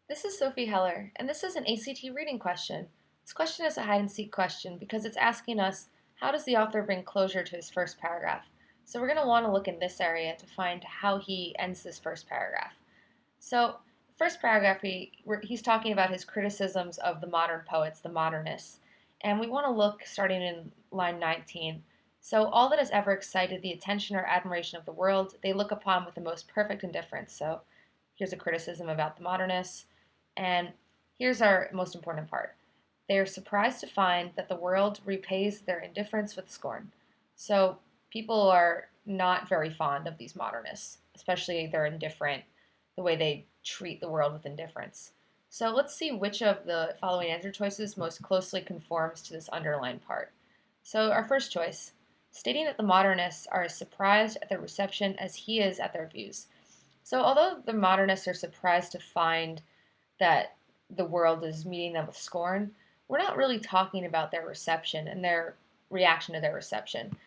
This is Sophie Heller, and this is an ACT reading question. This question is a hide and seek question because it's asking us, how does the author bring closure to his first paragraph? So we're going to want to look in this area to find how he ends this first paragraph. So, first paragraph, he's talking about his criticisms of the modern poets, the Modernists. And we want to look starting in line 19. So, all that has ever excited the attention or admiration of the world, they look upon with the most perfect indifference. So, here's a criticism about the Modernists. And here's our most important part. They are surprised to find that the world repays their indifference with scorn. So, people are not very fond of these Modernists, especially their indifferent, the way they treat the world with indifference. So let's see which of the following answer choices most closely conforms to this underlined part. So our first choice, stating that the modernists are as surprised at their reception as he is at their views. So although the modernists are surprised to find that the world is meeting them with scorn, we're not really talking about their reception and their reaction to their reception.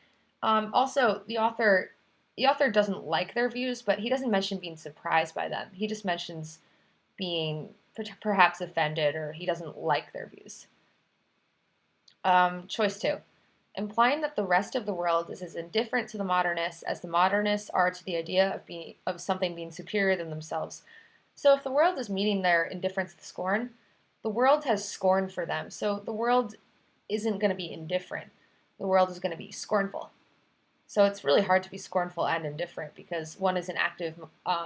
Also, the author doesn't like their views, but he doesn't mention being surprised by them. He just mentions being perhaps offended or he doesn't like their views. Choice two, implying that the rest of the world is as indifferent to the modernists as the modernists are to the idea of something being superior than themselves. So if the world is meeting their indifference with scorn, the world has scorn for them. So the world isn't going to be indifferent. The world is going to be scornful. So it's really hard to be scornful and indifferent because one is an active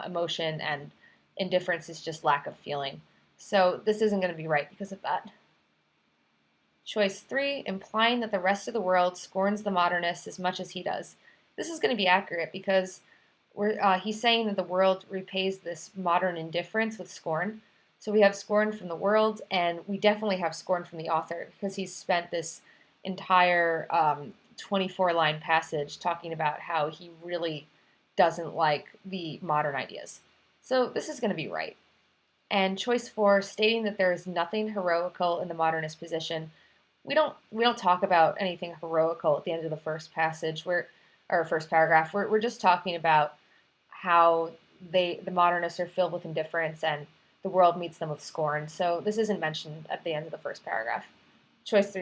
emotion and indifference is just lack of feeling. So this isn't going to be right because of that. Choice three, implying that the rest of the world scorns the modernists as much as he does. This is going to be accurate because he's saying that the world repays this modern indifference with scorn. So we have scorn from the world, and we definitely have scorn from the author because he's spent this entire 24-line passage talking about how he really doesn't like the modern ideas. So this is going to be right. And choice four, stating that there is nothing heroical in the modernist position. We don't talk about anything heroical at the end of the first passage. Or first paragraph. We're just talking about how the modernists are filled with indifference and the world meets them with scorn. So this isn't mentioned at the end of the first paragraph. Choice three